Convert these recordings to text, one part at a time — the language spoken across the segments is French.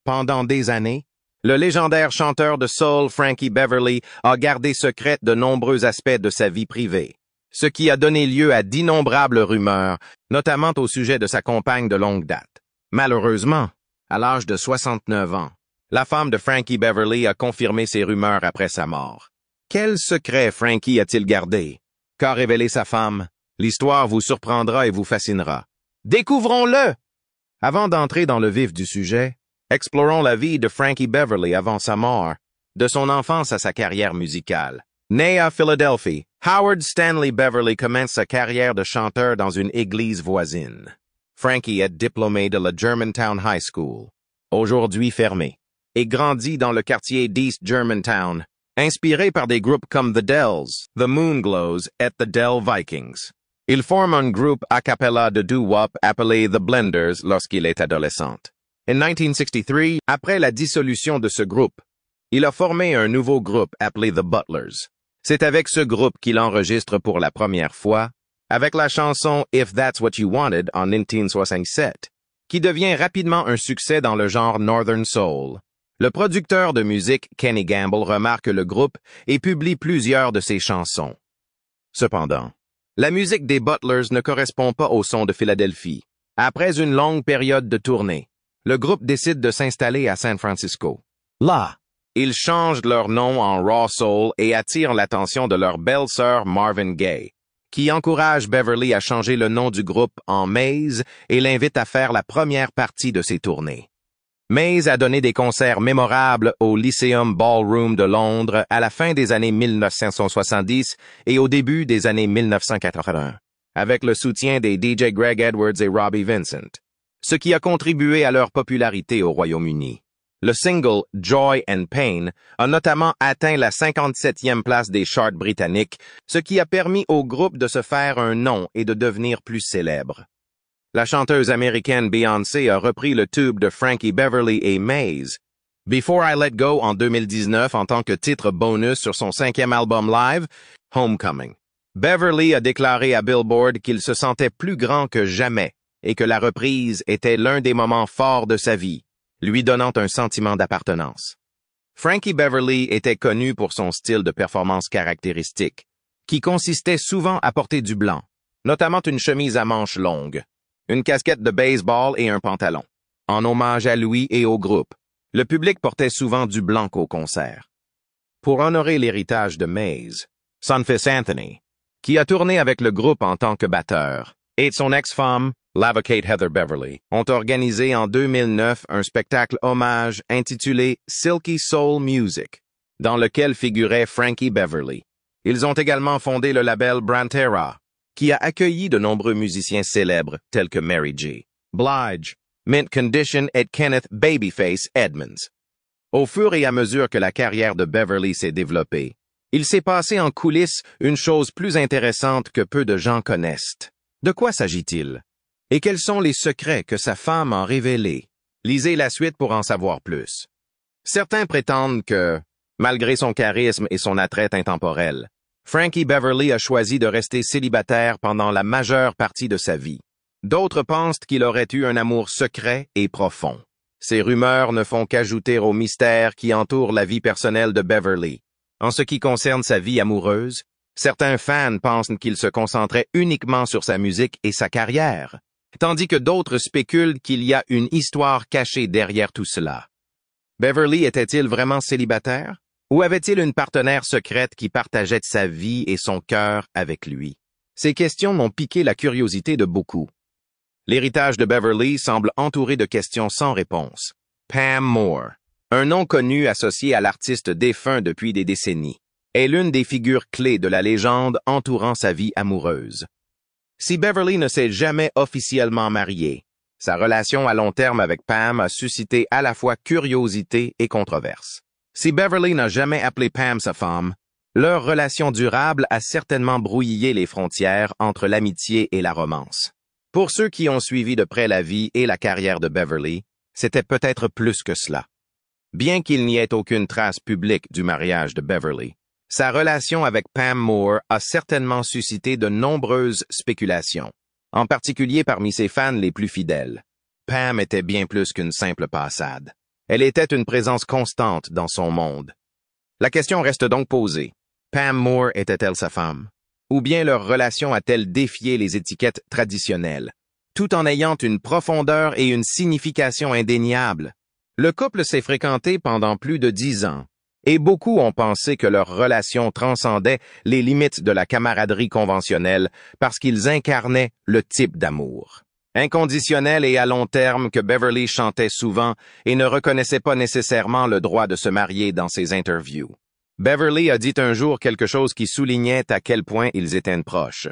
pendant des années, le légendaire chanteur de soul Frankie Beverly a gardé secrète de nombreux aspects de sa vie privée, ce qui a donné lieu à d'innombrables rumeurs, notamment au sujet de sa compagne de longue date. Malheureusement, à l'âge de 69 ans, la femme de Frankie Beverly a confirmé ces rumeurs après sa mort. Quel secret Frankie a-t-il gardé? Qu'a révélé sa femme? L'histoire vous surprendra et vous fascinera. Découvrons-le! Avant d'entrer dans le vif du sujet, explorons la vie de Frankie Beverly avant sa mort, de son enfance à sa carrière musicale. Né à Philadelphie, Howard Stanley Beverly commence sa carrière de chanteur dans une église voisine. Frankie est diplômé de la Germantown High School, aujourd'hui fermée, et grandit dans le quartier d'East Germantown, inspiré par des groupes comme The Dells, The Moonglows et The Dell Vikings. Il forme un groupe a cappella de doo-wop appelé The Blenders lorsqu'il est adolescent. En 1963, après la dissolution de ce groupe, il a formé un nouveau groupe appelé The Butlers. C'est avec ce groupe qu'il enregistre pour la première fois, avec la chanson If That's What You Wanted en 1967, qui devient rapidement un succès dans le genre Northern Soul. Le producteur de musique Kenny Gamble remarque le groupe et publie plusieurs de ses chansons. Cependant, la musique des Butlers ne correspond pas au son de Philadelphie. Après une longue période de tournée, le groupe décide de s'installer à San Francisco. Là, ils changent leur nom en Raw Soul et attirent l'attention de leur belle-sœur Marvin Gaye, qui encourage Beverly à changer le nom du groupe en Maze et l'invite à faire la première partie de ses tournées. Maze a donné des concerts mémorables au Lyceum Ballroom de Londres à la fin des années 1970 et au début des années 1981, avec le soutien des DJ Greg Edwards et Robbie Vincent, ce qui a contribué à leur popularité au Royaume-Uni. Le single Joy and Pain a notamment atteint la 57e place des charts britanniques, ce qui a permis au groupe de se faire un nom et de devenir plus célèbre. La chanteuse américaine Beyoncé a repris le tube de Frankie Beverly et Maze, Before I Let Go en 2019 en tant que titre bonus sur son 5e album live, Homecoming. Beverly a déclaré à Billboard qu'il se sentait plus grand que jamais et que la reprise était l'un des moments forts de sa vie, lui donnant un sentiment d'appartenance. Frankie Beverly était connu pour son style de performance caractéristique, qui consistait souvent à porter du blanc, notamment une chemise à manches longues, une casquette de baseball et un pantalon. En hommage à lui et au groupe, le public portait souvent du blanc au concert. Pour honorer l'héritage de Maze, Son Fils Anthony, qui a tourné avec le groupe en tant que batteur, et son ex-femme, l'avocate Heather Beverly, ont organisé en 2009 un spectacle hommage intitulé Silky Soul Music, dans lequel figurait Frankie Beverly. Ils ont également fondé le label Brantera, qui a accueilli de nombreux musiciens célèbres tels que Mary J. Blige, Mint Condition et Kenneth Babyface Edmonds. Au fur et à mesure que la carrière de Beverly s'est développée, il s'est passé en coulisses une chose plus intéressante que peu de gens connaissent. De quoi s'agit-il? Et quels sont les secrets que sa femme a révélés? Lisez la suite pour en savoir plus. Certains prétendent que, malgré son charisme et son attrait intemporel, Frankie Beverly a choisi de rester célibataire pendant la majeure partie de sa vie. D'autres pensent qu'il aurait eu un amour secret et profond. Ces rumeurs ne font qu'ajouter au mystère qui entoure la vie personnelle de Beverly. En ce qui concerne sa vie amoureuse, certains fans pensent qu'il se concentrait uniquement sur sa musique et sa carrière, tandis que d'autres spéculent qu'il y a une histoire cachée derrière tout cela. Beverly était-il vraiment célibataire? Ou avait-il une partenaire secrète qui partageait sa vie et son cœur avec lui? Ces questions m'ont piqué la curiosité de beaucoup. L'héritage de Beverly semble entouré de questions sans réponse. Pam Moore, un nom connu associé à l'artiste défunt depuis des décennies, est l'une des figures clés de la légende entourant sa vie amoureuse. Si Beverly ne s'est jamais officiellement marié, sa relation à long terme avec Pam a suscité à la fois curiosité et controverse. Si Beverly n'a jamais appelé Pam sa femme, leur relation durable a certainement brouillé les frontières entre l'amitié et la romance. Pour ceux qui ont suivi de près la vie et la carrière de Beverly, c'était peut-être plus que cela. Bien qu'il n'y ait aucune trace publique du mariage de Beverly, sa relation avec Pam Moore a certainement suscité de nombreuses spéculations, en particulier parmi ses fans les plus fidèles. Pam était bien plus qu'une simple passade. Elle était une présence constante dans son monde. La question reste donc posée. Pam Moore était-elle sa femme? Ou bien leur relation a-t-elle défié les étiquettes traditionnelles, tout en ayant une profondeur et une signification indéniables? Le couple s'est fréquenté pendant plus de 10 ans, et beaucoup ont pensé que leur relation transcendait les limites de la camaraderie conventionnelle parce qu'ils incarnaient le type d'amour inconditionnel et à long terme que Beverly chantait souvent et ne reconnaissait pas nécessairement le droit de se marier dans ses interviews. Beverly a dit un jour quelque chose qui soulignait à quel point ils étaient proches.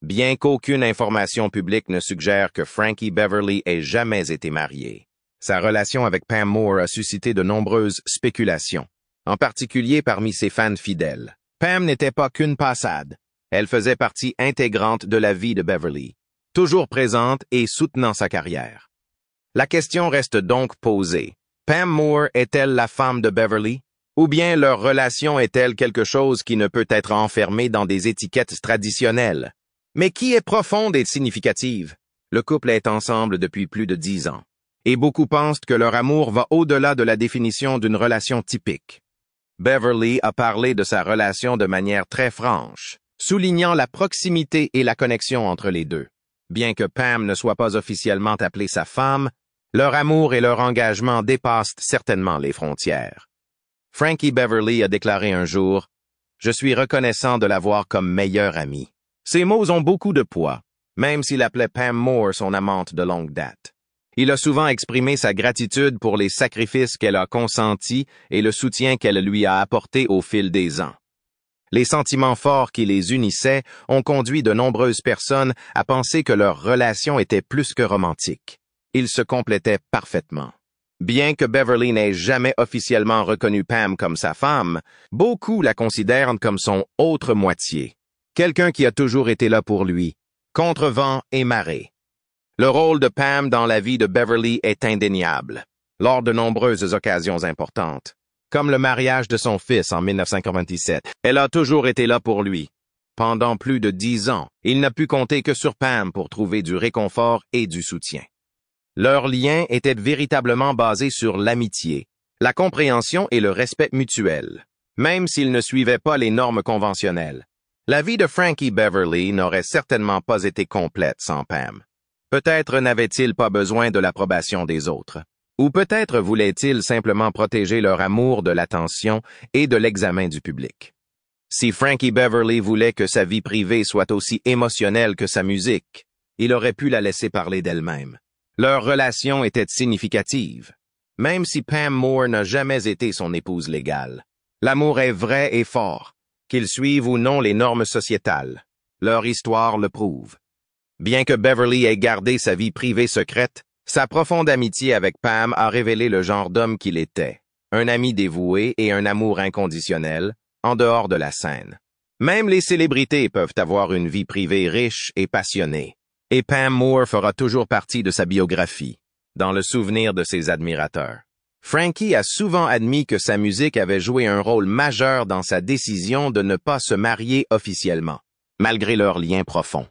Bien qu'aucune information publique ne suggère que Frankie Beverly ait jamais été marié, sa relation avec Pam Moore a suscité de nombreuses spéculations, en particulier parmi ses fans fidèles. Pam n'était pas qu'une passade. Elle faisait partie intégrante de la vie de Beverly, toujours présente et soutenant sa carrière. La question reste donc posée. Pam Moore est-elle la femme de Beverly? Ou bien leur relation est-elle quelque chose qui ne peut être enfermé dans des étiquettes traditionnelles, mais qui est profonde et significative? Le couple est ensemble depuis plus de 10 ans, et beaucoup pensent que leur amour va au-delà de la définition d'une relation typique. Beverly a parlé de sa relation de manière très franche, soulignant la proximité et la connexion entre les deux. Bien que Pam ne soit pas officiellement appelée sa femme, leur amour et leur engagement dépassent certainement les frontières. Frankie Beverly a déclaré un jour « Je suis reconnaissant de l'avoir comme meilleur ami ». Ces mots ont beaucoup de poids, même s'il appelait Pam Moore son amante de longue date. Il a souvent exprimé sa gratitude pour les sacrifices qu'elle a consentis et le soutien qu'elle lui a apporté au fil des ans. Les sentiments forts qui les unissaient ont conduit de nombreuses personnes à penser que leur relation était plus que romantique. Ils se complétaient parfaitement. Bien que Beverly n'ait jamais officiellement reconnu Pam comme sa femme, beaucoup la considèrent comme son autre moitié, quelqu'un qui a toujours été là pour lui, contre vent et marée. Le rôle de Pam dans la vie de Beverly est indéniable, lors de nombreuses occasions importantes. Comme le mariage de son fils en 1997, elle a toujours été là pour lui. Pendant plus de 10 ans, il n'a pu compter que sur Pam pour trouver du réconfort et du soutien. Leur lien était véritablement basé sur l'amitié, la compréhension et le respect mutuel, même s'ils ne suivaient pas les normes conventionnelles. La vie de Frankie Beverly n'aurait certainement pas été complète sans Pam. Peut-être n'avait-il pas besoin de l'approbation des autres. Ou peut-être voulaient-ils simplement protéger leur amour de l'attention et de l'examen du public. Si Frankie Beverly voulait que sa vie privée soit aussi émotionnelle que sa musique, il aurait pu la laisser parler d'elle-même. Leur relation était significative, même si Pam Moore n'a jamais été son épouse légale. L'amour est vrai et fort, qu'ils suivent ou non les normes sociétales. Leur histoire le prouve. Bien que Beverly ait gardé sa vie privée secrète, sa profonde amitié avec Pam a révélé le genre d'homme qu'il était, un ami dévoué et un amour inconditionnel, en dehors de la scène. Même les célébrités peuvent avoir une vie privée riche et passionnée, et Pam Moore fera toujours partie de sa biographie, dans le souvenir de ses admirateurs. Frankie a souvent admis que sa musique avait joué un rôle majeur dans sa décision de ne pas se marier officiellement, malgré leur lien profond.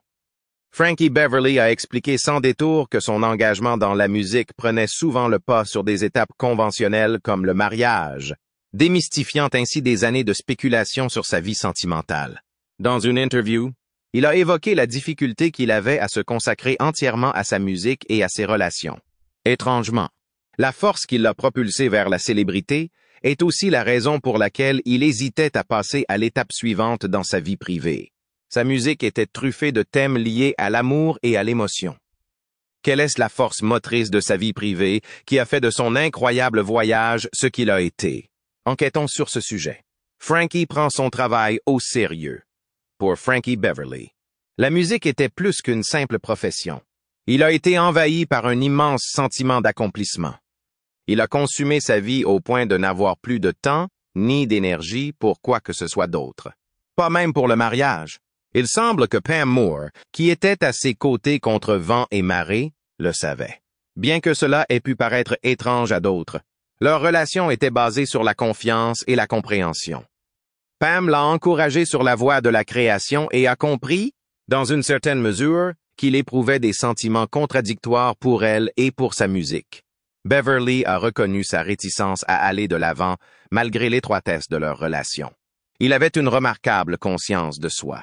Frankie Beverly a expliqué sans détour que son engagement dans la musique prenait souvent le pas sur des étapes conventionnelles comme le mariage, démystifiant ainsi des années de spéculation sur sa vie sentimentale. Dans une interview, il a évoqué la difficulté qu'il avait à se consacrer entièrement à sa musique et à ses relations. Étrangement, la force qui l'a propulsé vers la célébrité est aussi la raison pour laquelle il hésitait à passer à l'étape suivante dans sa vie privée. Sa musique était truffée de thèmes liés à l'amour et à l'émotion. Quelle est la force motrice de sa vie privée qui a fait de son incroyable voyage ce qu'il a été? Enquêtons sur ce sujet. Frankie prend son travail au sérieux. Pour Frankie Beverly, la musique était plus qu'une simple profession. Il a été envahi par un immense sentiment d'accomplissement. Il a consumé sa vie au point de n'avoir plus de temps ni d'énergie pour quoi que ce soit d'autre. Pas même pour le mariage. Il semble que Pam Moore, qui était à ses côtés contre vent et marée, le savait. Bien que cela ait pu paraître étrange à d'autres, leur relation était basée sur la confiance et la compréhension. Pam l'a encouragé sur la voie de la création et a compris, dans une certaine mesure, qu'il éprouvait des sentiments contradictoires pour elle et pour sa musique. Beverly a reconnu sa réticence à aller de l'avant malgré l'étroitesse de leur relation. Il avait une remarquable conscience de soi.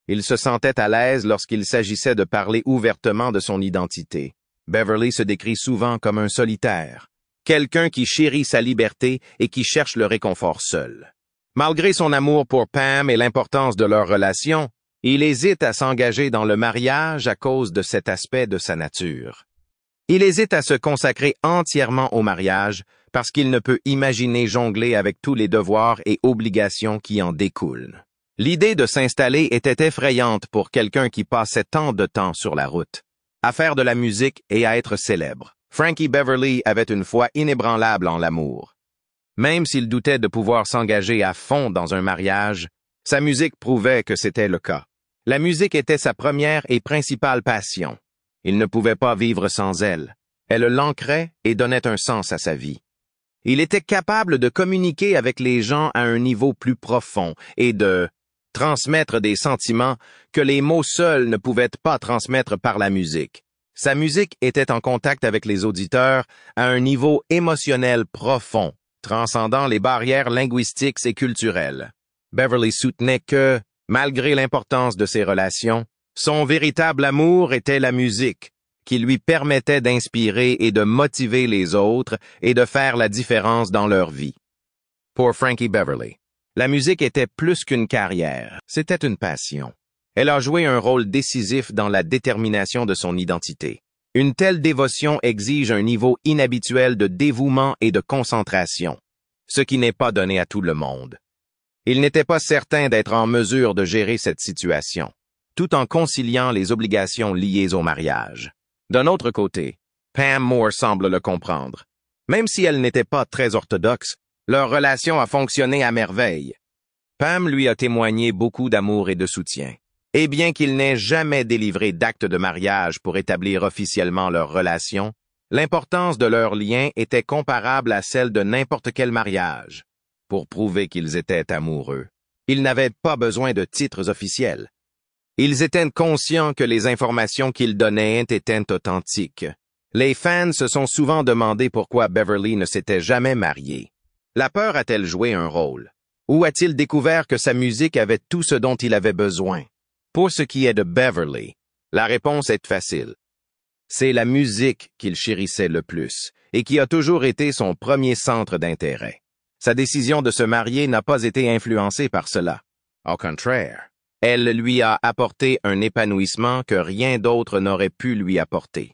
Il se sentait à l'aise lorsqu'il s'agissait de parler ouvertement de son identité. Beverly se décrit souvent comme un solitaire, quelqu'un qui chérit sa liberté et qui cherche le réconfort seul. Malgré son amour pour Pam et l'importance de leur relation, il hésite à s'engager dans le mariage à cause de cet aspect de sa nature. Il hésite à se consacrer entièrement au mariage parce qu'il ne peut imaginer jongler avec tous les devoirs et obligations qui en découlent. L'idée de s'installer était effrayante pour quelqu'un qui passait tant de temps sur la route, à faire de la musique et à être célèbre. Frankie Beverly avait une foi inébranlable en l'amour. Même s'il doutait de pouvoir s'engager à fond dans un mariage, sa musique prouvait que c'était le cas. La musique était sa première et principale passion. Il ne pouvait pas vivre sans elle. Elle l'ancrait et donnait un sens à sa vie. Il était capable de communiquer avec les gens à un niveau plus profond et de transmettre des sentiments que les mots seuls ne pouvaient pas transmettre par la musique. Sa musique était en contact avec les auditeurs à un niveau émotionnel profond, transcendant les barrières linguistiques et culturelles. Beverly soutenait que, malgré l'importance de ses relations, son véritable amour était la musique, qui lui permettait d'inspirer et de motiver les autres et de faire la différence dans leur vie. Pour Frankie Beverly, la musique était plus qu'une carrière, c'était une passion. Elle a joué un rôle décisif dans la détermination de son identité. Une telle dévotion exige un niveau inhabituel de dévouement et de concentration, ce qui n'est pas donné à tout le monde. Il n'était pas certain d'être en mesure de gérer cette situation, tout en conciliant les obligations liées au mariage. D'un autre côté, Pam Moore semble le comprendre. Même si elle n'était pas très orthodoxe, leur relation a fonctionné à merveille. Pam lui a témoigné beaucoup d'amour et de soutien. Et bien qu'il n'ait jamais délivré d'acte de mariage pour établir officiellement leur relation, l'importance de leur lien était comparable à celle de n'importe quel mariage. Pour prouver qu'ils étaient amoureux, ils n'avaient pas besoin de titres officiels. Ils étaient conscients que les informations qu'ils donnaient étaient authentiques. Les fans se sont souvent demandé pourquoi Beverly ne s'était jamais marié. La peur a-t-elle joué un rôle? Ou a-t-il découvert que sa musique avait tout ce dont il avait besoin? Pour ce qui est de Beverly, la réponse est facile. C'est la musique qu'il chérissait le plus et qui a toujours été son premier centre d'intérêt. Sa décision de se marier n'a pas été influencée par cela. Au contraire, elle lui a apporté un épanouissement que rien d'autre n'aurait pu lui apporter.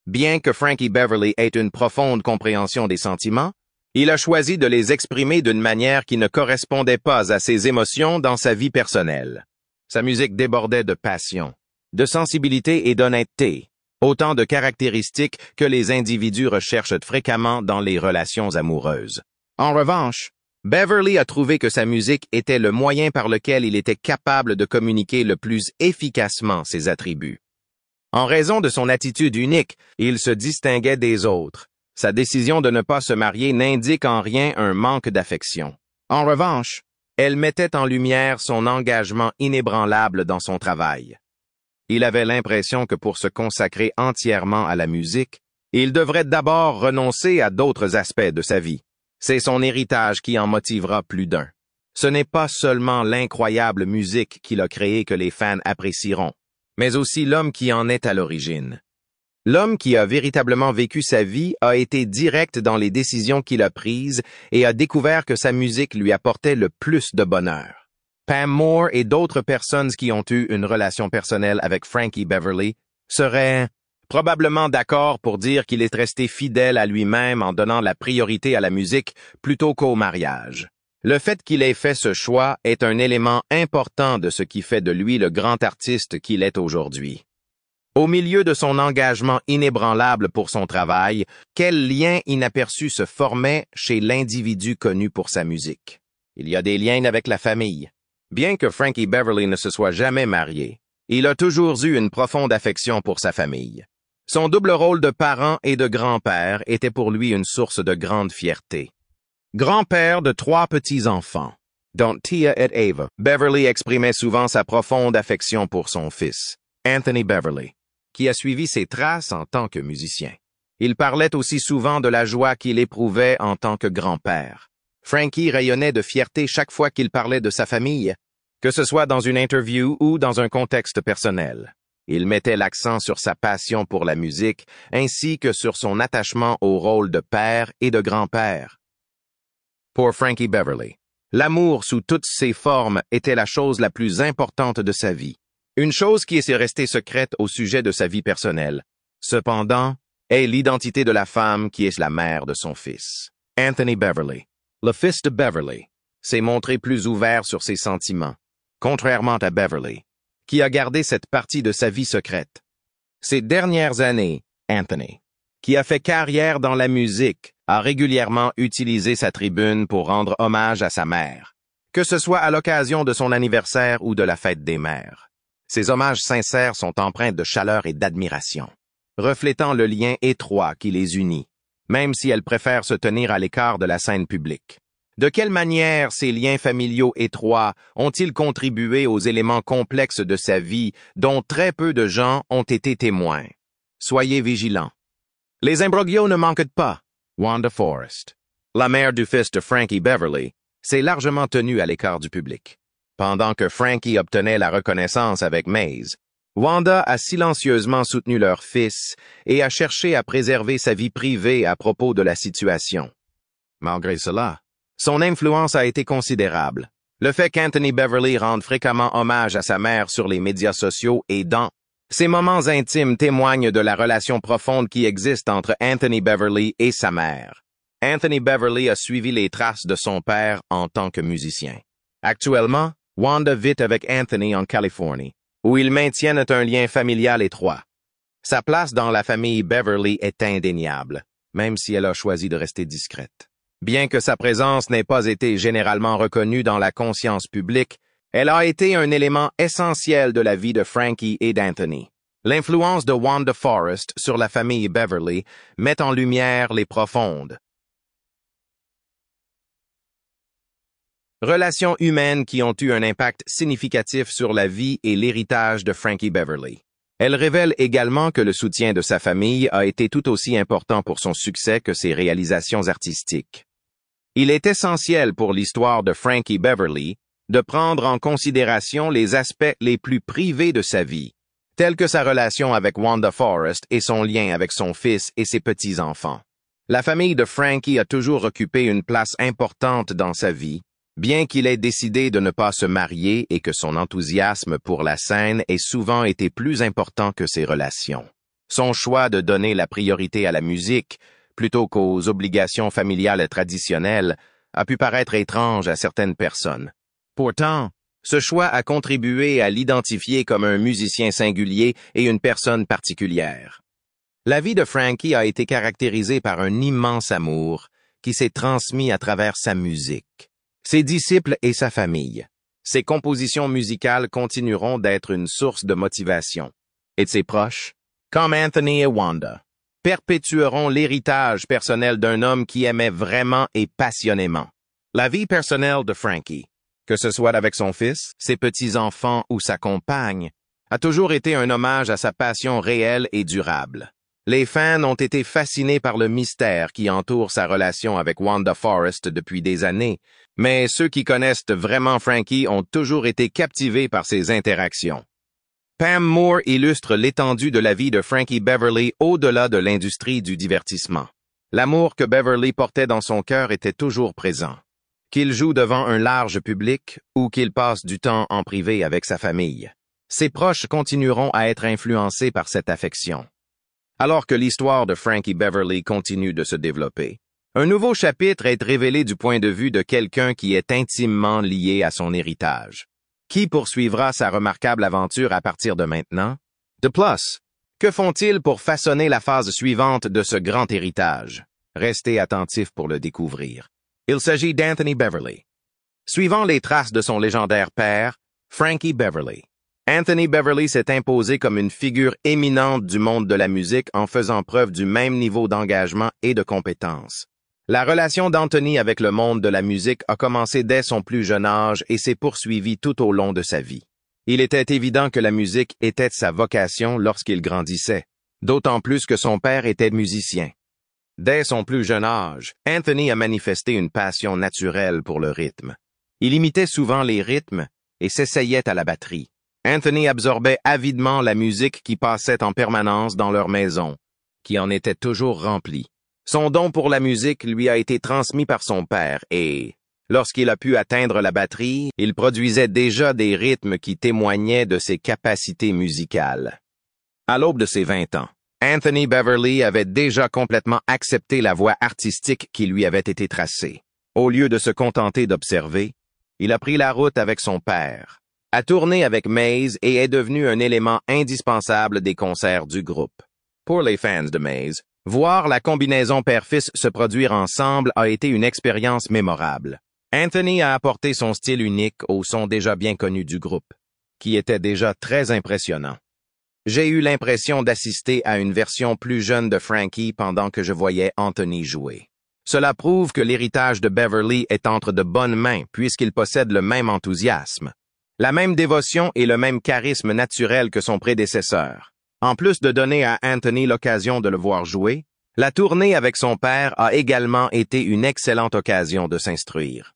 Bien que Frankie Beverly ait une profonde compréhension des sentiments, il a choisi de les exprimer d'une manière qui ne correspondait pas à ses émotions dans sa vie personnelle. Sa musique débordait de passion, de sensibilité et d'honnêteté, autant de caractéristiques que les individus recherchent fréquemment dans les relations amoureuses. En revanche, Beverly a trouvé que sa musique était le moyen par lequel il était capable de communiquer le plus efficacement ses attributs. En raison de son attitude unique, il se distinguait des autres. Sa décision de ne pas se marier n'indique en rien un manque d'affection. En revanche, elle mettait en lumière son engagement inébranlable dans son travail. Il avait l'impression que pour se consacrer entièrement à la musique, il devrait d'abord renoncer à d'autres aspects de sa vie. C'est son héritage qui en motivera plus d'un. Ce n'est pas seulement l'incroyable musique qu'il a créée que les fans apprécieront, mais aussi l'homme qui en est à l'origine. L'homme qui a véritablement vécu sa vie a été direct dans les décisions qu'il a prises et a découvert que sa musique lui apportait le plus de bonheur. Pam Moore et d'autres personnes qui ont eu une relation personnelle avec Frankie Beverly seraient probablement d'accord pour dire qu'il est resté fidèle à lui-même en donnant la priorité à la musique plutôt qu'au mariage. Le fait qu'il ait fait ce choix est un élément important de ce qui fait de lui le grand artiste qu'il est aujourd'hui. Au milieu de son engagement inébranlable pour son travail, quel lien inaperçu se formait chez l'individu connu pour sa musique? Il y a des liens avec la famille. Bien que Frankie Beverly ne se soit jamais marié, il a toujours eu une profonde affection pour sa famille. Son double rôle de parent et de grand-père était pour lui une source de grande fierté. Grand-père de 3 petits-enfants, dont Tia et Ava, Beverly exprimait souvent sa profonde affection pour son fils, Anthony Beverly, qui a suivi ses traces en tant que musicien. Il parlait aussi souvent de la joie qu'il éprouvait en tant que grand-père. Frankie rayonnait de fierté chaque fois qu'il parlait de sa famille, que ce soit dans une interview ou dans un contexte personnel. Il mettait l'accent sur sa passion pour la musique, ainsi que sur son attachement au rôle de père et de grand-père. Pour Frankie Beverly, l'amour sous toutes ses formes était la chose la plus importante de sa vie. Une chose qui est restée secrète au sujet de sa vie personnelle, cependant, est l'identité de la femme qui est la mère de son fils. Anthony Beverly, le fils de Beverly, s'est montré plus ouvert sur ses sentiments, contrairement à Beverly, qui a gardé cette partie de sa vie secrète. Ces dernières années, Anthony, qui a fait carrière dans la musique, a régulièrement utilisé sa tribune pour rendre hommage à sa mère, que ce soit à l'occasion de son anniversaire ou de la fête des mères. Ces hommages sincères sont empreints de chaleur et d'admiration, reflétant le lien étroit qui les unit, même si elle préfère se tenir à l'écart de la scène publique. De quelle manière ces liens familiaux étroits ont-ils contribué aux éléments complexes de sa vie dont très peu de gens ont été témoins? Soyez vigilants. Les imbroglios ne manquent pas. Wanda Forrest, la mère du fils de Frankie Beverly, s'est largement tenue à l'écart du public. Pendant que Frankie obtenait la reconnaissance avec Maze, Wanda a silencieusement soutenu leur fils et a cherché à préserver sa vie privée à propos de la situation. Malgré cela, son influence a été considérable. Le fait qu'Anthony Beverly rende fréquemment hommage à sa mère sur les médias sociaux et dans ses moments intimes témoignent de la relation profonde qui existe entre Anthony Beverly et sa mère. Anthony Beverly a suivi les traces de son père en tant que musicien. Actuellement, Wanda vit avec Anthony en Californie, où ils maintiennent un lien familial étroit. Sa place dans la famille Beverly est indéniable, même si elle a choisi de rester discrète. Bien que sa présence n'ait pas été généralement reconnue dans la conscience publique, elle a été un élément essentiel de la vie de Frankie et d'Anthony. L'influence de Wanda Forrest sur la famille Beverly met en lumière les profondes relations humaines qui ont eu un impact significatif sur la vie et l'héritage de Frankie Beverly. Elle révèle également que le soutien de sa famille a été tout aussi important pour son succès que ses réalisations artistiques. Il est essentiel pour l'histoire de Frankie Beverly de prendre en considération les aspects les plus privés de sa vie, tels que sa relation avec Wanda Forrest et son lien avec son fils et ses petits-enfants. La famille de Frankie a toujours occupé une place importante dans sa vie, bien qu'il ait décidé de ne pas se marier et que son enthousiasme pour la scène ait souvent été plus important que ses relations. Son choix de donner la priorité à la musique, plutôt qu'aux obligations familiales traditionnelles, a pu paraître étrange à certaines personnes. Pourtant, ce choix a contribué à l'identifier comme un musicien singulier et une personne particulière. La vie de Frankie a été caractérisée par un immense amour qui s'est transmis à travers sa musique, ses disciples et sa famille. Ses compositions musicales continueront d'être une source de motivation. Et ses proches, comme Anthony et Wanda, perpétueront l'héritage personnel d'un homme qui aimait vraiment et passionnément. La vie personnelle de Frankie, que ce soit avec son fils, ses petits-enfants ou sa compagne, a toujours été un hommage à sa passion réelle et durable. Les fans ont été fascinés par le mystère qui entoure sa relation avec Wanda Forrest depuis des années, mais ceux qui connaissent vraiment Frankie ont toujours été captivés par ses interactions. Pam Moore illustre l'étendue de la vie de Frankie Beverly au-delà de l'industrie du divertissement. L'amour que Beverly portait dans son cœur était toujours présent. Qu'il joue devant un large public ou qu'il passe du temps en privé avec sa famille, ses proches continueront à être influencés par cette affection. Alors que l'histoire de Frankie Beverly continue de se développer, un nouveau chapitre est révélé du point de vue de quelqu'un qui est intimement lié à son héritage. Qui poursuivra sa remarquable aventure à partir de maintenant? De plus, que font-ils pour façonner la phase suivante de ce grand héritage? Restez attentifs pour le découvrir. Il s'agit d'Anthony Beverly. Suivant les traces de son légendaire père, Frankie Beverly, Anthony Beverly s'est imposé comme une figure éminente du monde de la musique en faisant preuve du même niveau d'engagement et de compétence. La relation d'Anthony avec le monde de la musique a commencé dès son plus jeune âge et s'est poursuivie tout au long de sa vie. Il était évident que la musique était sa vocation lorsqu'il grandissait. d'autant plus que son père était musicien. Dès son plus jeune âge, Anthony a manifesté une passion naturelle pour le rythme. Il imitait souvent les rythmes et s'essayait à la batterie. Anthony absorbait avidement la musique qui passait en permanence dans leur maison, qui en était toujours remplie. Son don pour la musique lui a été transmis par son père et, lorsqu'il a pu atteindre la batterie, il produisait déjà des rythmes qui témoignaient de ses capacités musicales. À l'aube de ses 20 ans, Anthony Beverly avait déjà complètement accepté la voie artistique qui lui avait été tracée. Au lieu de se contenter d'observer, il a pris la route avec son père, a tourné avec Maze et est devenu un élément indispensable des concerts du groupe. Pour les fans de Maze, voir la combinaison père-fils se produire ensemble a été une expérience mémorable. Anthony a apporté son style unique au son déjà bien connu du groupe, qui était déjà très impressionnant. J'ai eu l'impression d'assister à une version plus jeune de Frankie pendant que je voyais Anthony jouer. Cela prouve que l'héritage de Beverly est entre de bonnes mains puisqu'il possède le même enthousiasme, la même dévotion et le même charisme naturel que son prédécesseur. En plus de donner à Anthony l'occasion de le voir jouer, la tournée avec son père a également été une excellente occasion de s'instruire.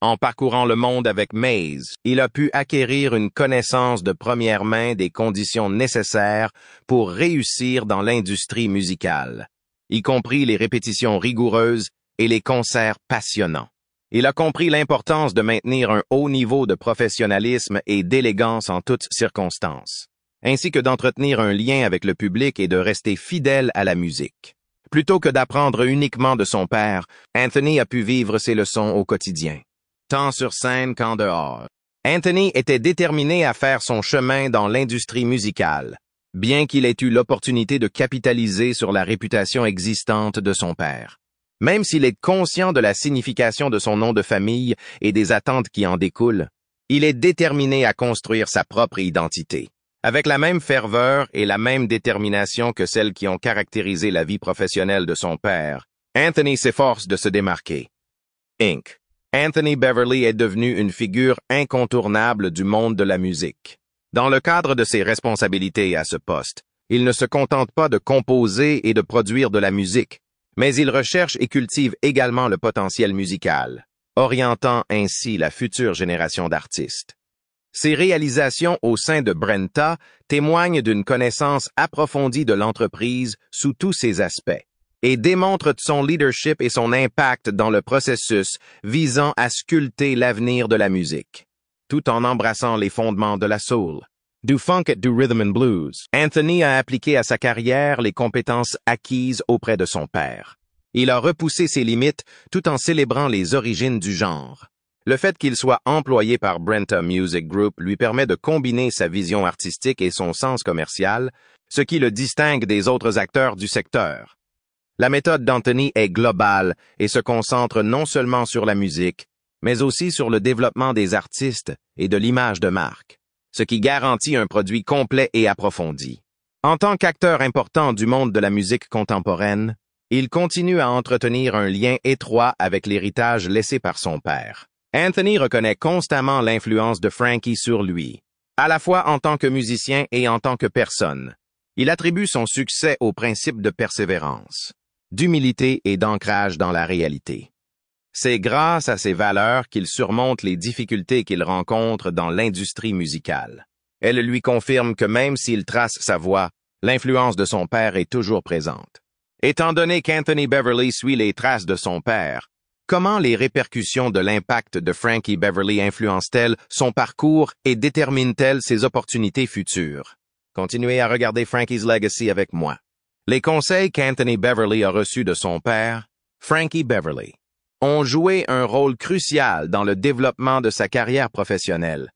En parcourant le monde avec Maze, il a pu acquérir une connaissance de première main des conditions nécessaires pour réussir dans l'industrie musicale, y compris les répétitions rigoureuses et les concerts passionnants. Il a compris l'importance de maintenir un haut niveau de professionnalisme et d'élégance en toutes circonstances, ainsi que d'entretenir un lien avec le public et de rester fidèle à la musique. Plutôt que d'apprendre uniquement de son père, Anthony a pu vivre ses leçons au quotidien, tant sur scène qu'en dehors. Anthony était déterminé à faire son chemin dans l'industrie musicale, bien qu'il ait eu l'opportunité de capitaliser sur la réputation existante de son père. Même s'il est conscient de la signification de son nom de famille et des attentes qui en découlent, il est déterminé à construire sa propre identité. Avec la même ferveur et la même détermination que celles qui ont caractérisé la vie professionnelle de son père, Anthony s'efforce de se démarquer. Inc. Anthony Beverly est devenu une figure incontournable du monde de la musique. Dans le cadre de ses responsabilités à ce poste, il ne se contente pas de composer et de produire de la musique, mais il recherche et cultive également le potentiel musical, orientant ainsi la future génération d'artistes. Ses réalisations au sein de Brenta témoignent d'une connaissance approfondie de l'entreprise sous tous ses aspects, et démontre son leadership et son impact dans le processus visant à sculpter l'avenir de la musique, tout en embrassant les fondements de la soul. Du funk et du rhythm and blues, Anthony a appliqué à sa carrière les compétences acquises auprès de son père. Il a repoussé ses limites tout en célébrant les origines du genre. Le fait qu'il soit employé par Brenta Music Group lui permet de combiner sa vision artistique et son sens commercial, ce qui le distingue des autres acteurs du secteur. La méthode d'Anthony est globale et se concentre non seulement sur la musique, mais aussi sur le développement des artistes et de l'image de marque, ce qui garantit un produit complet et approfondi. En tant qu'acteur important du monde de la musique contemporaine, il continue à entretenir un lien étroit avec l'héritage laissé par son père. Anthony reconnaît constamment l'influence de Frankie sur lui, à la fois en tant que musicien et en tant que personne. Il attribue son succès au principe de persévérance, d'humilité et d'ancrage dans la réalité. C'est grâce à ces valeurs qu'il surmonte les difficultés qu'il rencontre dans l'industrie musicale. Elle lui confirme que même s'il trace sa voie, l'influence de son père est toujours présente. Étant donné qu'Anthony Beverly suit les traces de son père, comment les répercussions de l'impact de Frankie Beverly influencent-elles son parcours et déterminent-elles ses opportunités futures? Continuez à regarder Frankie's Legacy avec moi. Les conseils qu'Anthony Beverly a reçus de son père, Frankie Beverly, ont joué un rôle crucial dans le développement de sa carrière professionnelle.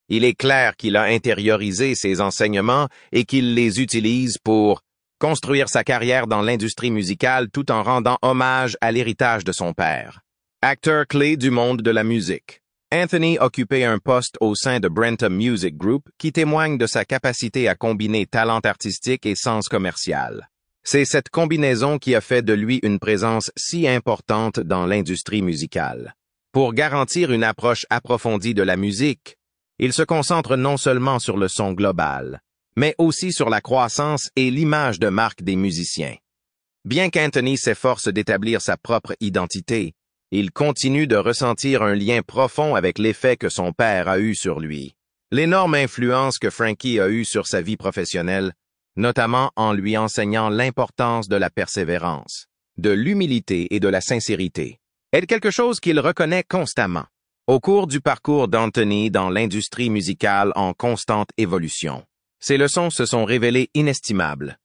Il est clair qu'il a intériorisé ces enseignements et qu'il les utilise pour construire sa carrière dans l'industrie musicale tout en rendant hommage à l'héritage de son père. Acteur clé du monde de la musique, Anthony occupait un poste au sein de Brenta Music Group qui témoigne de sa capacité à combiner talent artistique et sens commercial. C'est cette combinaison qui a fait de lui une présence si importante dans l'industrie musicale. Pour garantir une approche approfondie de la musique, il se concentre non seulement sur le son global, mais aussi sur la croissance et l'image de marque des musiciens. Bien qu'Anthony s'efforce d'établir sa propre identité, il continue de ressentir un lien profond avec l'effet que son père a eu sur lui. L'énorme influence que Frankie a eue sur sa vie professionnelle, notamment en lui enseignant l'importance de la persévérance, de l'humilité et de la sincérité, est quelque chose qu'il reconnaît constamment. Au cours du parcours d'Anthony dans l'industrie musicale en constante évolution, ses leçons se sont révélées inestimables.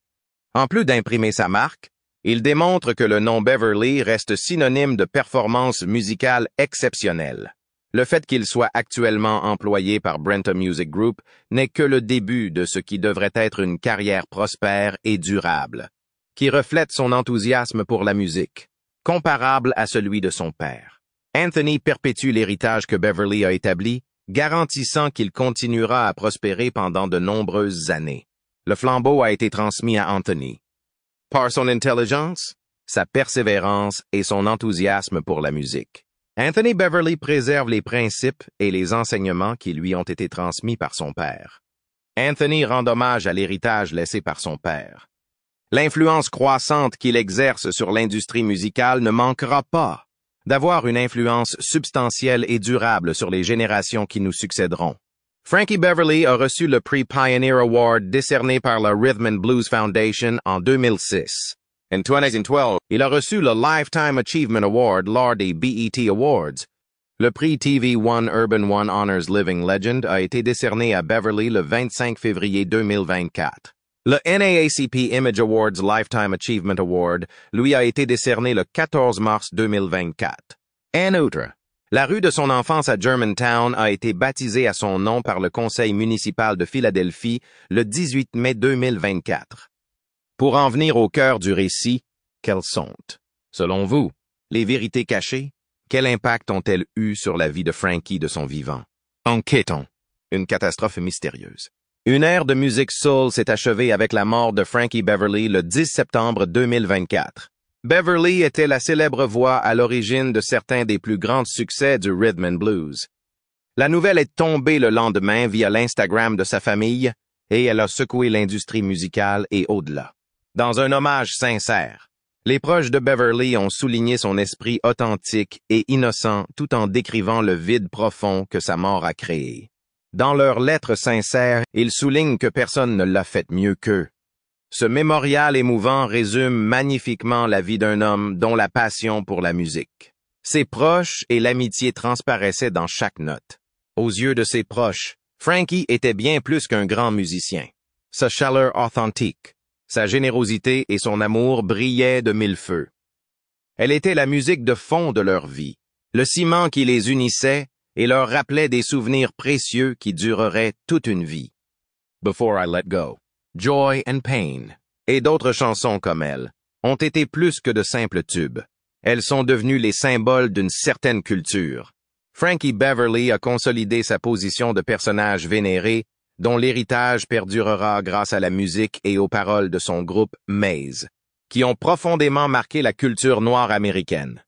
En plus d'imprimer sa marque, il démontre que le nom Beverly reste synonyme de performance musicale exceptionnelle. Le fait qu'il soit actuellement employé par Brenta Music Group n'est que le début de ce qui devrait être une carrière prospère et durable, qui reflète son enthousiasme pour la musique, comparable à celui de son père. Anthony perpétue l'héritage que Beverly a établi, garantissant qu'il continuera à prospérer pendant de nombreuses années. Le flambeau a été transmis à Anthony. Par son intelligence, sa persévérance et son enthousiasme pour la musique. Anthony Beverly préserve les principes et les enseignements qui lui ont été transmis par son père. Anthony rend hommage à l'héritage laissé par son père. L'influence croissante qu'il exerce sur l'industrie musicale ne manquera pas d'avoir une influence substantielle et durable sur les générations qui nous succéderont. Frankie Beverly a reçu le prix Pioneer Award décerné par la Rhythm and Blues Foundation en 2006. En 2012, il a reçu le Lifetime Achievement Award lors des BET Awards. Le prix TV One Urban One Honors Living Legend a été décerné à Beverly le 25 février 2024. Le NAACP Image Awards Lifetime Achievement Award lui a été décerné le 14 mars 2024. En outre, la rue de son enfance à Germantown a été baptisée à son nom par le Conseil municipal de Philadelphie le 18 mai 2024. Pour en venir au cœur du récit, quelles sont, selon vous, les vérités cachées? Quel impact ont-elles eu sur la vie de Frankie de son vivant? Enquêtons. Une catastrophe mystérieuse. Une ère de musique soul s'est achevée avec la mort de Frankie Beverly le 10 septembre 2024. Beverly était la célèbre voix à l'origine de certains des plus grands succès du rhythm and blues. La nouvelle est tombée le lendemain via l'Instagram de sa famille et elle a secoué l'industrie musicale et au-delà. Dans un hommage sincère, les proches de Beverly ont souligné son esprit authentique et innocent tout en décrivant le vide profond que sa mort a créé. Dans leurs lettres sincères, ils soulignent que personne ne l'a fait mieux qu'eux. Ce mémorial émouvant résume magnifiquement la vie d'un homme dont la passion pour la musique. Ses proches et l'amitié transparaissaient dans chaque note. Aux yeux de ses proches, Frankie était bien plus qu'un grand musicien. Sa chaleur authentique, sa générosité et son amour brillaient de mille feux. Elle était la musique de fond de leur vie, le ciment qui les unissait et leur rappelait des souvenirs précieux qui dureraient toute une vie. Before I Let Go, Joy and Pain, et d'autres chansons comme elle, ont été plus que de simples tubes. Elles sont devenues les symboles d'une certaine culture. Frankie Beverly a consolidé sa position de personnage vénéré, dont l'héritage perdurera grâce à la musique et aux paroles de son groupe Maze, qui ont profondément marqué la culture noire américaine.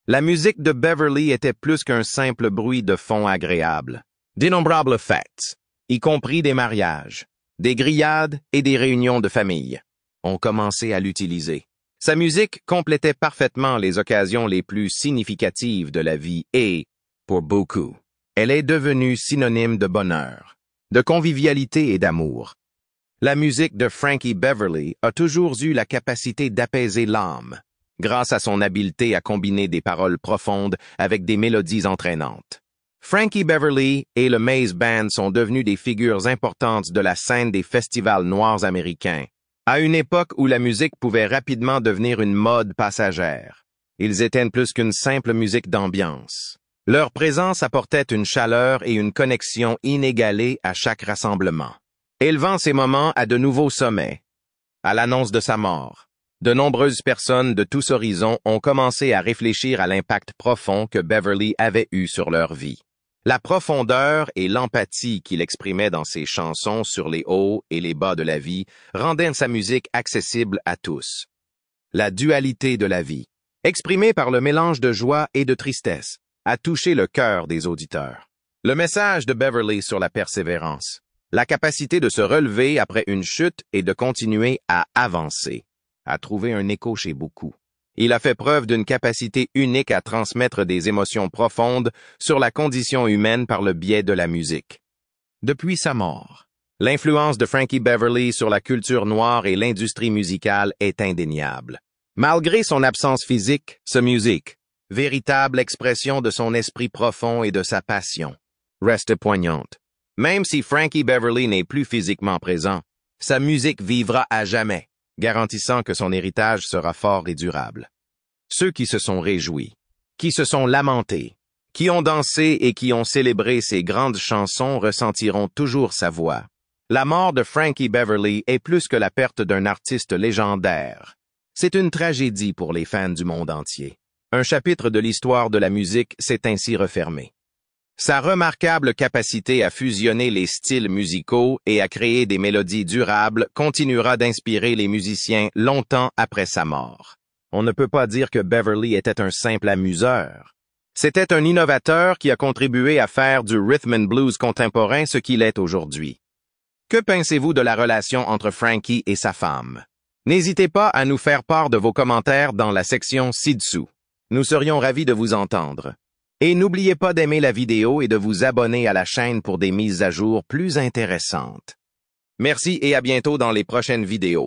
La musique de Beverly était plus qu'un simple bruit de fond agréable. D'innombrables fêtes, y compris des mariages, des grillades et des réunions de famille, ont commencé à l'utiliser. Sa musique complétait parfaitement les occasions les plus significatives de la vie et, pour beaucoup, elle est devenue synonyme de bonheur, de convivialité et d'amour. La musique de Frankie Beverly a toujours eu la capacité d'apaiser l'âme, grâce à son habileté à combiner des paroles profondes avec des mélodies entraînantes. Frankie Beverly et le Maze Band sont devenus des figures importantes de la scène des festivals noirs américains, à une époque où la musique pouvait rapidement devenir une mode passagère. Ils étaient plus qu'une simple musique d'ambiance. Leur présence apportait une chaleur et une connexion inégalées à chaque rassemblement, élevant ces moments à de nouveaux sommets. À l'annonce de sa mort, de nombreuses personnes de tous horizons ont commencé à réfléchir à l'impact profond que Beverly avait eu sur leur vie. La profondeur et l'empathie qu'il exprimait dans ses chansons sur les hauts et les bas de la vie rendaient sa musique accessible à tous. La dualité de la vie, exprimée par le mélange de joie et de tristesse, a touché le cœur des auditeurs. Le message de Beverly sur la persévérance, la capacité de se relever après une chute et de continuer à avancer, a trouvé un écho chez beaucoup. Il a fait preuve d'une capacité unique à transmettre des émotions profondes sur la condition humaine par le biais de la musique. Depuis sa mort, l'influence de Frankie Beverly sur la culture noire et l'industrie musicale est indéniable. Malgré son absence physique, sa musique, véritable expression de son esprit profond et de sa passion, reste poignante. Même si Frankie Beverly n'est plus physiquement présent, sa musique vivra à jamais, garantissant que son héritage sera fort et durable. Ceux qui se sont réjouis, qui se sont lamentés, qui ont dansé et qui ont célébré ses grandes chansons ressentiront toujours sa voix. La mort de Frankie Beverly est plus que la perte d'un artiste légendaire. C'est une tragédie pour les fans du monde entier. Un chapitre de l'histoire de la musique s'est ainsi refermé. Sa remarquable capacité à fusionner les styles musicaux et à créer des mélodies durables continuera d'inspirer les musiciens longtemps après sa mort. On ne peut pas dire que Beverly était un simple amuseur. C'était un innovateur qui a contribué à faire du rhythm and blues contemporain ce qu'il est aujourd'hui. Que pensez-vous de la relation entre Frankie et sa femme? N'hésitez pas à nous faire part de vos commentaires dans la section ci-dessous. Nous serions ravis de vous entendre. Et n'oubliez pas d'aimer la vidéo et de vous abonner à la chaîne pour des mises à jour plus intéressantes. Merci et à bientôt dans les prochaines vidéos.